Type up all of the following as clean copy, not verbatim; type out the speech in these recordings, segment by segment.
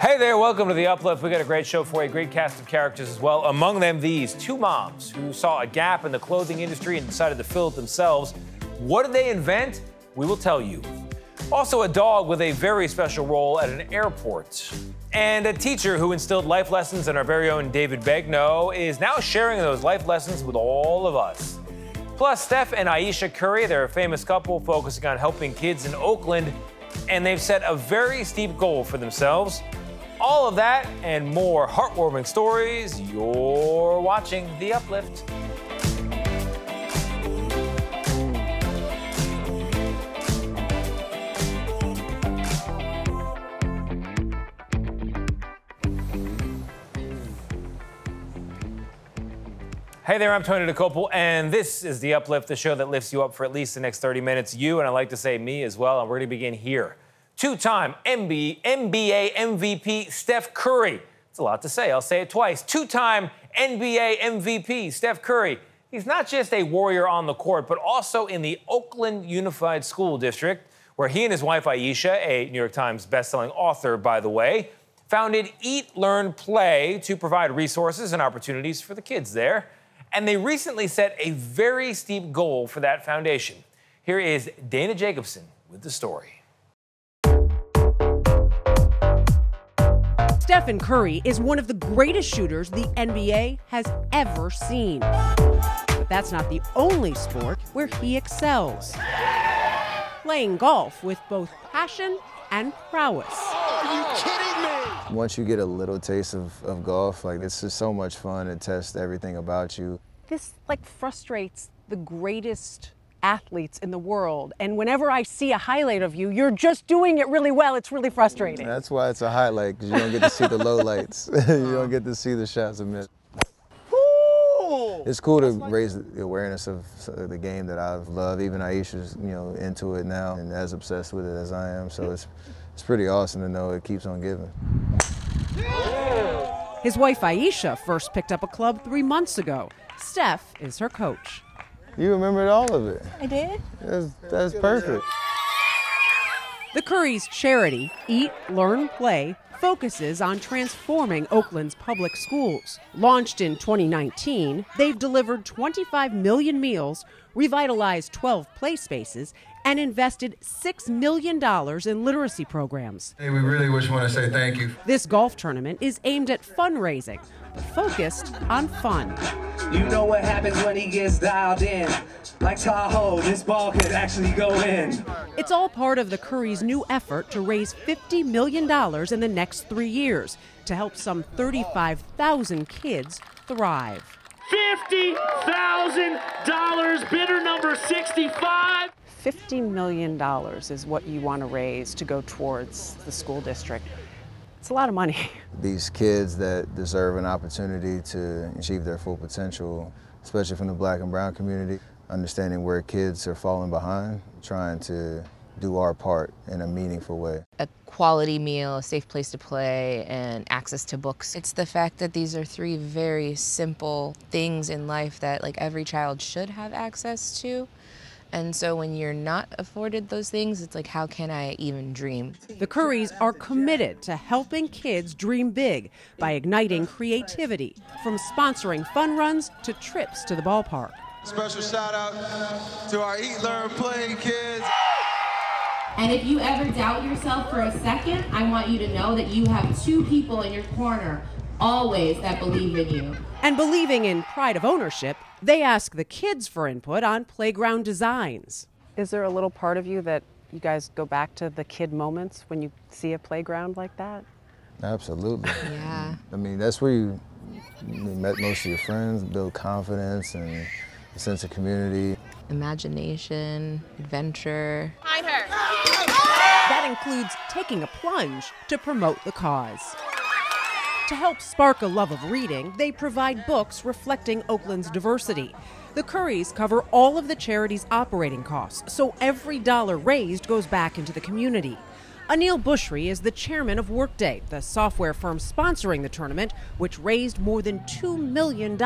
Hey there, welcome to the Uplift. We got a great show for you, a great cast of characters as well. Among them, these two moms who saw a gap in the clothing industry and decided to fill it themselves. What did they invent? We will tell you. Also, a dog with a very special role at an airport. And a teacher who instilled life lessons in our very own David Beganud is now sharing those life lessons with all of us. Plus, Steph and Ayesha Curry, they're a famous couple focusing on helping kids in Oakland, and they've set a very steep goal for themselves. All of that and more heartwarming stories. You're watching The Uplift. Hey there, I'm Tony DeCopel, and this is The Uplift, the show that lifts you up for at least the next 30 minutes. You, and I like to say me as well, and we're going to begin here. Two-time NBA MVP Steph Curry. It's a lot to say. I'll say it twice. Two-time NBA MVP Steph Curry. He's not just a warrior on the court, but also in the Oakland Unified School District, where he and his wife Ayesha, a New York Times bestselling author, by the way, founded Eat, Learn, Play to provide resources and opportunities for the kids there. And they recently set a very steep goal for that foundation. Here is Dana Jacobson with the story. Stephen Curry is one of the greatest shooters the NBA has ever seen. But that's not the only sport where he excels. Playing golf with both passion and prowess. Are you kidding me? Once you get a little taste of golf, it's just so much fun to test everything about you. This frustrates the greatest athletes in the world. And whenever I see a highlight of you, you're just doing it really well. It's really frustrating. That's why it's a highlight, because you don't get to see the lowlights. You don't get to see the shots missed. It's cool to raise the awareness of the game that I've loved. Even Aisha's, into it now and as obsessed with it as I am. So it's pretty awesome to know it keeps on giving. His wife Ayesha first picked up a club 3 months ago. Steph is her coach. You remembered all of it. I did? That's perfect. The Curry's charity, Eat, Learn, Play, focuses on transforming Oakland's public schools. Launched in 2019, they've delivered 25 million meals, revitalized 12 play spaces, and invested $6 million in literacy programs. Hey, we really want to say thank you. This golf tournament is aimed at fundraising, but focused on fun. You know what happens when he gets dialed in. Like Tahoe, this ball could actually go in. It's all part of the Curry's new effort to raise $50 million in the next 3 years to help some 35,000 kids thrive. $50,000, bidder number 65. $50 million is what you want to raise to go towards the school district. It's a lot of money. These kids that deserve an opportunity to achieve their full potential, especially from the Black and brown community, understanding where kids are falling behind, trying to do our part in a meaningful way. A quality meal, a safe place to play, and access to books. It's the fact that these are three very simple things in life that every child should have access to. And so when you're not afforded those things, it's how can I even dream? The Currys are committed to helping kids dream big by igniting creativity, from sponsoring fun runs to trips to the ballpark. Special shout out to our Eat, Learn, Play kids. And if you ever doubt yourself for a second, I want you to know that you have two people in your corner always that believe in you. And believing in pride of ownership, they ask the kids for input on playground designs. Is there a little part of you that you guys go back to the kid moments when you see a playground like that? Absolutely. Yeah. I mean, that's where you met most of your friends, build confidence and a sense of community. Imagination, adventure. Find her. That includes taking a plunge to promote the cause. To help spark a love of reading, they provide books reflecting Oakland's diversity. The Currys cover all of the charity's operating costs, so every dollar raised goes back into the community. Anil Bushri is the chairman of Workday, the software firm sponsoring the tournament, which raised more than $2 million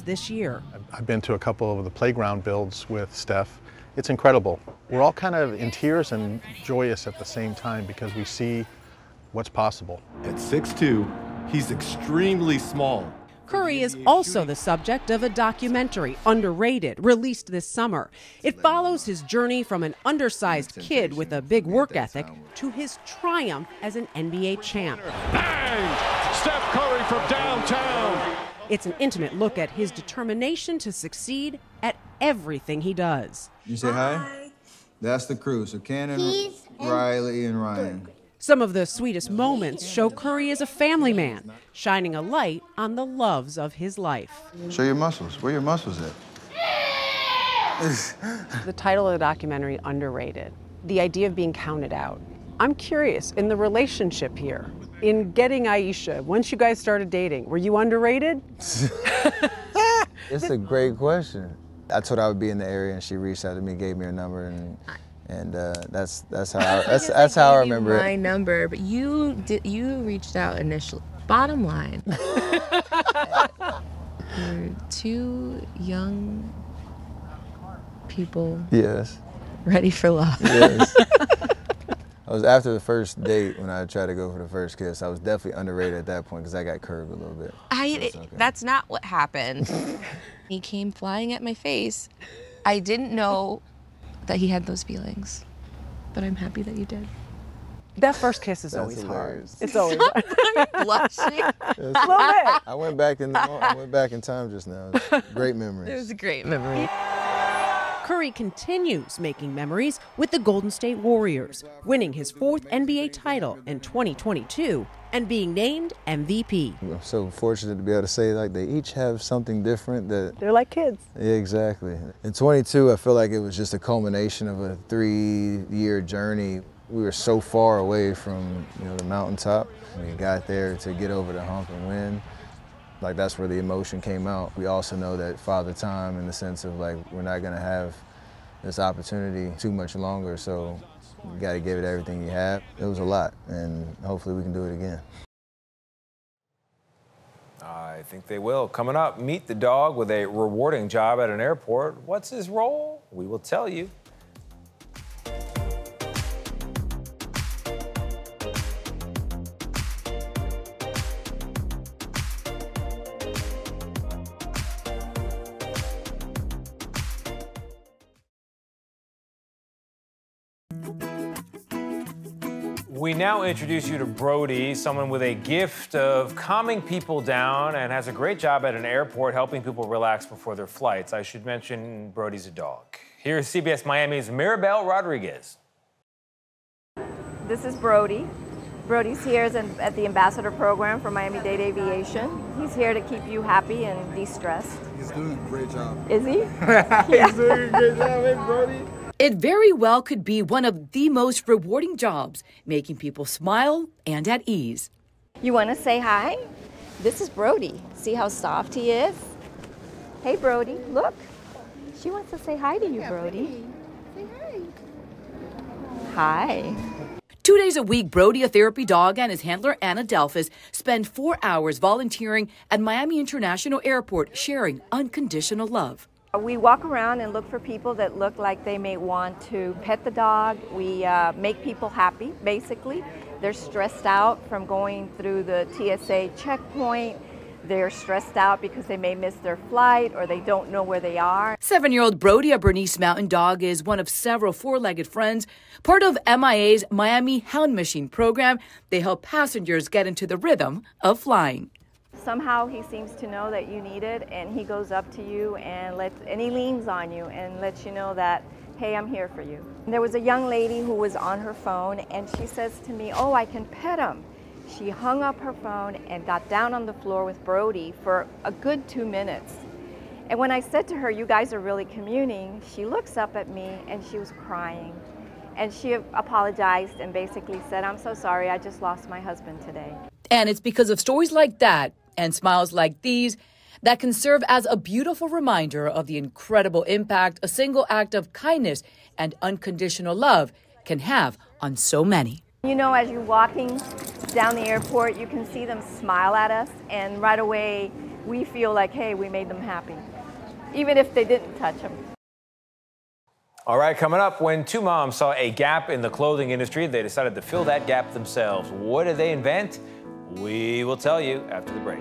this year. I've been to a couple of the playground builds with Steph. It's incredible. We're all kind of in tears and joyous at the same time because we see what's possible. At 6'2", he's extremely small. Curry is also the subject of a documentary, Underrated, released this summer. It follows his journey from an undersized kid with a big work ethic to his triumph as an NBA champ. Bang! Steph Curry from downtown. It's an intimate look at his determination to succeed at everything he does. You say hi? That's the crew. So Cannon, Riley, and Ryan. Some of the sweetest moments show Curry as a family man, shining a light on the loves of his life. Show your muscles. Where your muscles at? The title of the documentary, Underrated, the idea of being counted out. I'm curious, in the relationship here, in getting Ayesha, once you guys started dating, were you underrated? It's a great question. I told her I would be in the area, and she reached out to me, gave me her number, and that's how I remember it. My number, but you reached out initially. Bottom line, you're two young people. Yes. Ready for love. Yes. I was after the first date when I tried to go for the first kiss. I was definitely underrated at that point because I got curved a little bit. That's not what happened. He came flying at my face. I didn't know that he had those feelings, but I'm happy that you did. That first kiss is always hilarious. Hard. It's always hard. I'm blushing. I went back in time just now. Great memories. It was a great memory. Curry continues making memories with the Golden State Warriors, winning his 4th NBA title in 2022 and being named MVP. I'm so fortunate to be able to say like they each have something different that they're like kids. Yeah, exactly. In 22, I feel like it was just a culmination of a 3-year journey. We were so far away from the mountaintop. We got there to get over the hump and win. Like that's where the emotion came out. We also know that Father Time, in the sense of like we're not gonna have this opportunity too much longer, so you gotta give it everything you have. It was a lot, and hopefully we can do it again. I think they will. Coming up, meet the dog with a rewarding job at an airport. What's his role? We will tell you. We now introduce you to Brody, someone with a gift of calming people down and has a great job at an airport helping people relax before their flights. I should mention Brody's a dog. Here's CBS Miami's Mirabel Rodriguez. This is Brody. Brody's here at the ambassador program for Miami-Dade Aviation. He's here to keep you happy and de-stressed. He's doing a great job. Is he? He's doing a great job, hey, Brody. It very well could be one of the most rewarding jobs, making people smile and at ease. You want to say hi? This is Brody. See how soft he is? Hey, Brody, look. She wants to say hi to you, Brody. Say hi. Hi. 2 days a week, Brody, a therapy dog, and his handler, Anna Delphus, spend 4 hours volunteering at Miami International Airport, sharing unconditional love. We walk around and look for people that look like they may want to pet the dog. We make people happy, basically. They're stressed out from going through the TSA checkpoint. They're stressed out because they may miss their flight or they don't know where they are. 7-year-old Brody, a Bernese Mountain Dog, is one of several four-legged friends, part of MIA's Miami Hound Machine program. They help passengers get into the rhythm of flying. Somehow he seems to know that you need it, and he goes up to you and he leans on you and lets you know that, hey, I'm here for you. There was a young lady who was on her phone, and she says to me, oh, I can pet him. She hung up her phone and got down on the floor with Brody for a good 2 minutes. And when I said to her, you guys are really communing, she looks up at me and she was crying. And she apologized and basically said, I'm so sorry, I just lost my husband today. And it's because of stories like that and smiles like these that can serve as a beautiful reminder of the incredible impact a single act of kindness and unconditional love can have on so many. You know, as you're walking down the airport, you can see them smile at us, and right away we feel like, hey, we made them happy, even if they didn't touch them. All right, coming up, when two moms saw a gap in the clothing industry, they decided to fill that gap themselves. What did they invent? We will tell you after the break.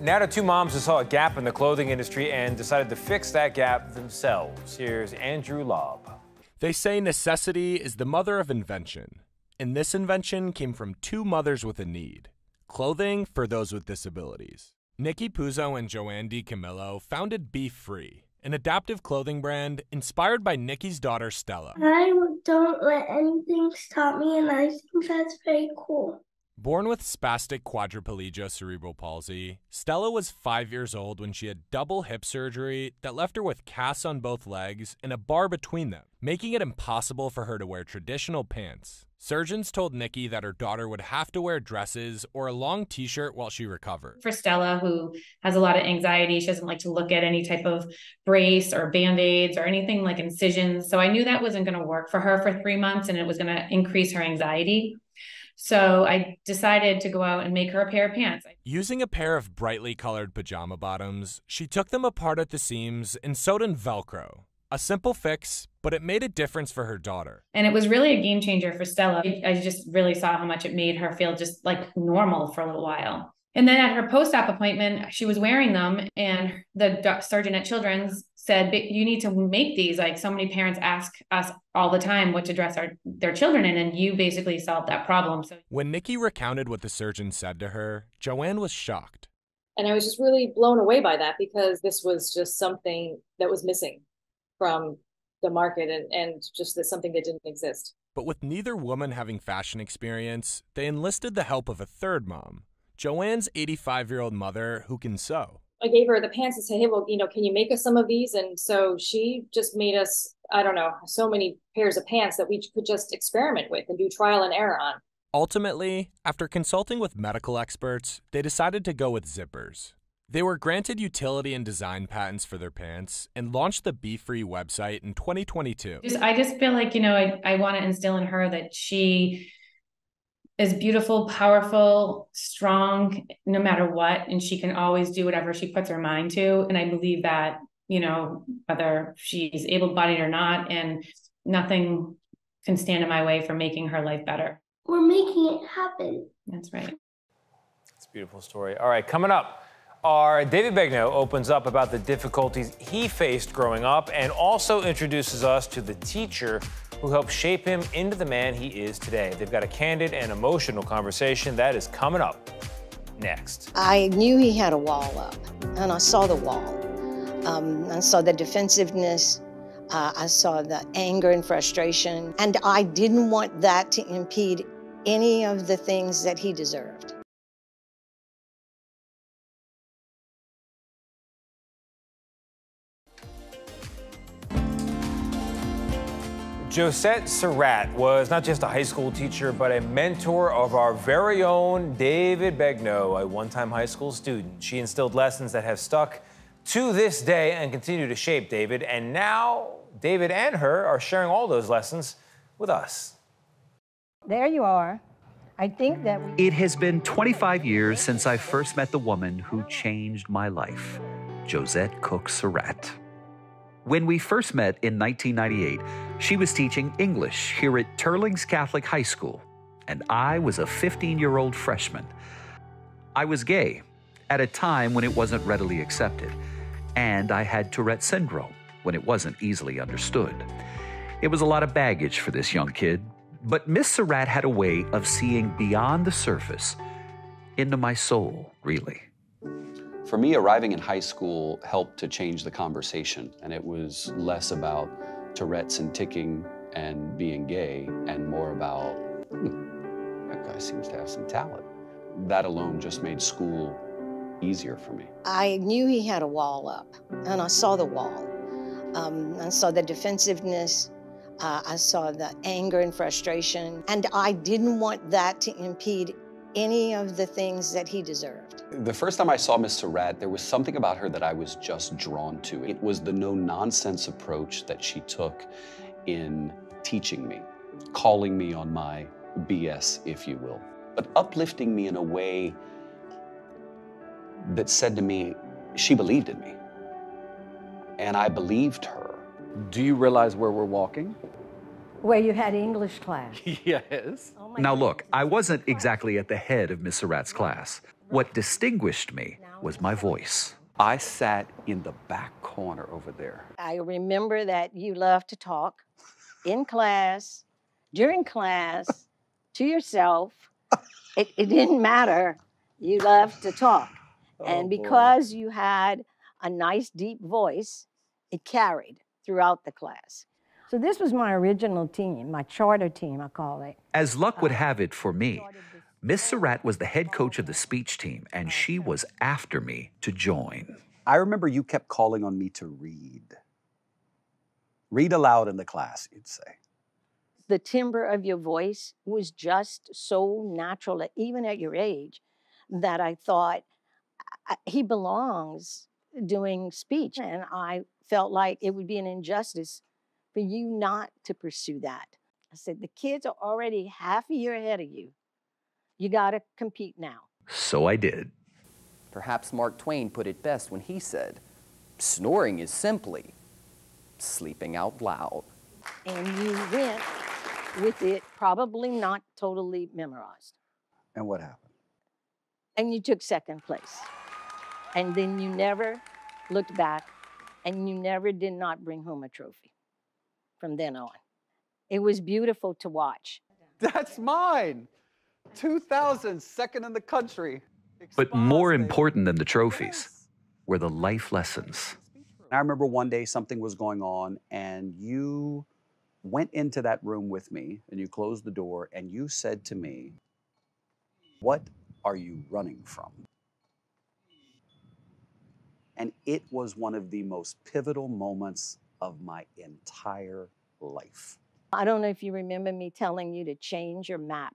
Now to two moms who saw a gap in the clothing industry and decided to fix that gap themselves. Here's Andrew Lobb. They say necessity is the mother of invention. And this invention came from two mothers with a need: clothing for those with disabilities. Nikki Puzo and Joanne DiCamillo founded Be Free, an adaptive clothing brand inspired by Nikki's daughter Stella. I don't let anything stop me, and I think that's very cool. Born with spastic quadriplegia cerebral palsy, Stella was 5 years old when she had double hip surgery that left her with casts on both legs and a bar between them, making it impossible for her to wear traditional pants. Surgeons told Nikki that her daughter would have to wear dresses or a long t-shirt while she recovered. For Stella, who has a lot of anxiety, she doesn't like to look at any type of brace or Band-Aids or anything like incisions. So I knew that wasn't going to work for her for 3 months, and it was going to increase her anxiety. So I decided to go out and make her a pair of pants. Using a pair of brightly colored pajama bottoms, she took them apart at the seams and sewed in Velcro. A simple fix, but it made a difference for her daughter. And it was really a game changer for Stella. I just really saw how much it made her feel just like normal for a little while. And then at her post-op appointment, she was wearing them, and the surgeon at Children's said, you need to make these. Like, so many parents ask us all the time what to dress their children in, and you basically solved that problem. So when Nikki recounted what the surgeon said to her, Joanne was shocked. And I was just really blown away by that, because this was just something that was missing from the market, and just something that didn't exist. But with neither woman having fashion experience, they enlisted the help of a third mom, Joanne's 85-year-old mother, who can sew. I gave her the pants and said, hey, well, can you make us some of these? And so she just made us, I don't know, so many pairs of pants that we could just experiment with and do trial and error on. Ultimately, after consulting with medical experts, they decided to go with zippers. They were granted utility and design patents for their pants and launched the Be Free website in 2022. I just feel like, I want to instill in her that she is beautiful, powerful, strong, no matter what, and she can always do whatever she puts her mind to. And I believe that, whether she's able-bodied or not, and nothing can stand in my way for making her life better. We're making it happen. That's right. It's a beautiful story. All right, coming up, our David Beganud opens up about the difficulties he faced growing up and also introduces us to the teacher who helped shape him into the man he is today. They've got a candid and emotional conversation that is coming up next. I knew he had a wall up, and I saw the wall. I saw the defensiveness. I saw the anger and frustration, and I didn't want that to impede any of the things that he deserved. Josette Surratt was not just a high school teacher, but a mentor of our very own David Beganud, a one-time high school student. She instilled lessons that have stuck to this day and continue to shape David. And now David and her are sharing all those lessons with us. There you are. I think that It has been 25 years since I first met the woman who changed my life, Josette Cook Surratt. When we first met in 1998, she was teaching English here at Turlings Catholic High School, and I was a 15-year-old freshman. I was gay at a time when it wasn't readily accepted, and I had Tourette syndrome when it wasn't easily understood. It was a lot of baggage for this young kid, but Miss Surratt had a way of seeing beyond the surface into my soul, really. For me, arriving in high school helped to change the conversation, and it was less about Tourette's and ticking and being gay, and more about, that guy seems to have some talent. That alone just made school easier for me. I knew he had a wall up, and I saw the wall. I saw the defensiveness. I saw the anger and frustration, and I didn't want that to impede any of the things that he deserved. The first time I saw Miss Surratt, there was something about her that I was just drawn to. It was the no-nonsense approach that she took in teaching me, calling me on my BS, if you will, but uplifting me in a way that said to me, she believed in me. And I believed her. Do you realize where we're walking? Where you had English class. Yes. Now look, I wasn't exactly at the head of Miss Surratt's class. What distinguished me was my voice. I sat in the back corner over there. I remember that you loved to talk in class, during class, to yourself. It didn't matter. You loved to talk. And because you had a nice, deep voice, it carried throughout the class. So this was my original team, my charter team, I call it. As luck would have it for me, Miss Surratt was the head coach of the speech team, and she was after me to join. I remember you kept calling on me to read. Read aloud in the class, you'd say. The timbre of your voice was just so natural, even at your age, that I thought he belongs doing speech. And I felt like it would be an injustice for you not to pursue that. I said, the kids are already half a year ahead of you. You got to compete now. So I did. Perhaps Mark Twain put it best when he said, snoring is simply sleeping out loud. And you went with it, probably not totally memorized. And what happened? And you took second place. And then you never looked back, and you never did not bring home a trophy from then on. It was beautiful to watch. That's mine. 2000, second in the country. But more important than the trophies were the life lessons. I remember one day something was going on, and you went into that room with me, and you closed the door, and you said to me, "What are you running from?" And it was one of the most pivotal moments of my entire life. I don't know if you remember me telling you to change your map.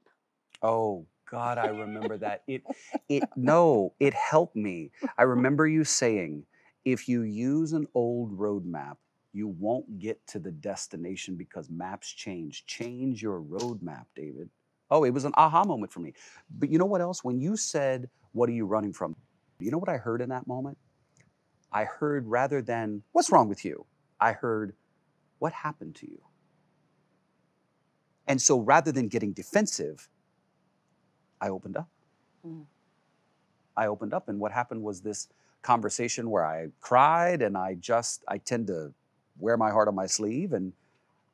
Oh, God, I remember that. It helped me. I remember you saying, if you use an old road map, you won't get to the destination because maps change. Change your road map, David. Oh, it was an aha moment for me. But you know what else? When you said, what are you running from? You know what I heard in that moment? I heard, rather than, what's wrong with you? I heard, what happened to you? And so rather than getting defensive, I opened up. I opened up, and what happened was this conversation where I cried, and I tend to wear my heart on my sleeve, and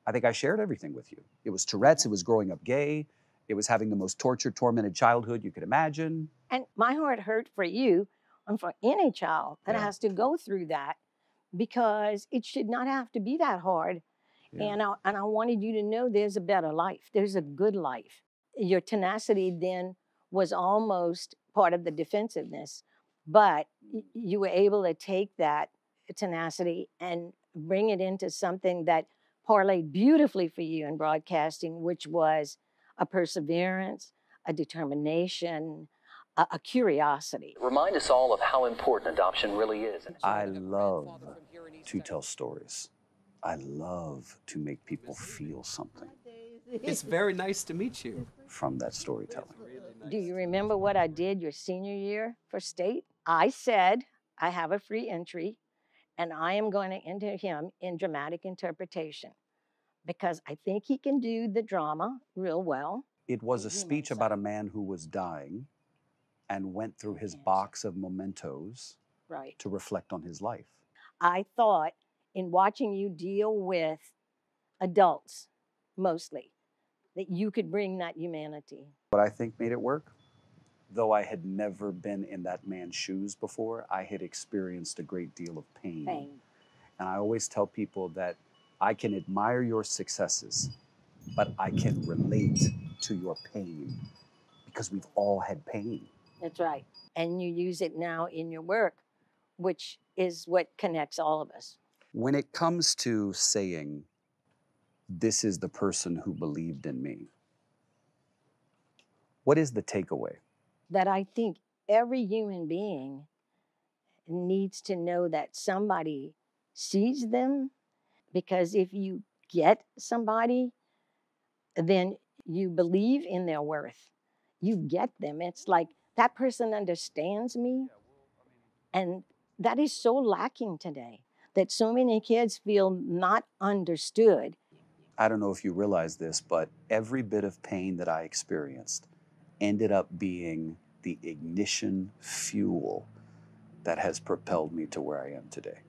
I think I shared everything with you. It was Tourette's, it was growing up gay, it was having the most tortured, tormented childhood you could imagine. And my heart hurt for you and for any child that has to go through that, because it should not have to be that hard. And I wanted you to know there's a better life. There's a good life. Your tenacity then was almost part of the defensiveness, but you were able to take that tenacity and bring it into something that parlayed beautifully for you in broadcasting, which was a perseverance, a determination, a curiosity. Remind us all of how important adoption really is. I love to tell stories. I love to make people feel something. It's very nice to meet you. From that storytelling. Do you remember what I did your senior year for state? I said, I have a free entry, and I am going to enter him in dramatic interpretation because I think he can do the drama real well. It was a speech about a man who was dying and went through his box of mementos to reflect on his life. I thought in watching you deal with adults, mostly, that you could bring that humanity. What I think made it work, though I had never been in that man's shoes before, I had experienced a great deal of pain. And I always tell people that I can admire your successes, but I can relate to your pain because we've all had pain. That's right. And you use it now in your work, which is what connects all of us. When it comes to saying, this is the person who believed in me, what is the takeaway? That I think every human being needs to know that somebody sees them, because if you get somebody, then you believe in their worth. You get them. It's like, that person understands me. And that is so lacking today, that so many kids feel not understood. I don't know if you realize this, but every bit of pain that I experienced ended up being the ignition fuel that has propelled me to where I am today.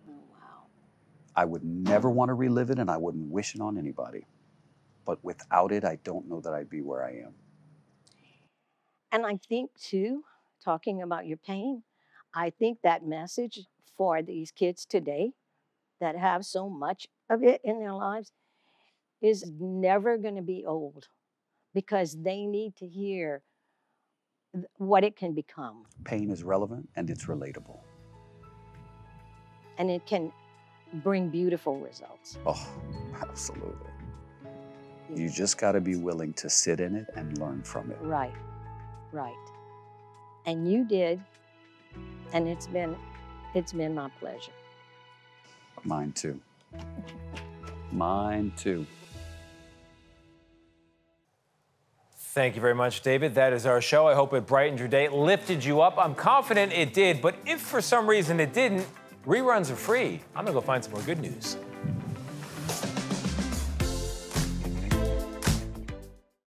Oh, wow. I would never want to relive it, and I wouldn't wish it on anybody. But without it, I don't know that I'd be where I am. And I think, too, talking about your pain, I think that message for these kids today that have so much of it in their lives is never going to be old, because they need to hear what it can become. Pain is relevant and it's relatable. And it can bring beautiful results. Oh, absolutely. You just got to be willing to sit in it and learn from it. Right, right. And you did, and it's been my pleasure. Mine too. Mine too. Thank you very much, David. That is our show. I hope it brightened your day, lifted you up. I'm confident it did, but if for some reason it didn't, reruns are free. I'm gonna go find some more good news.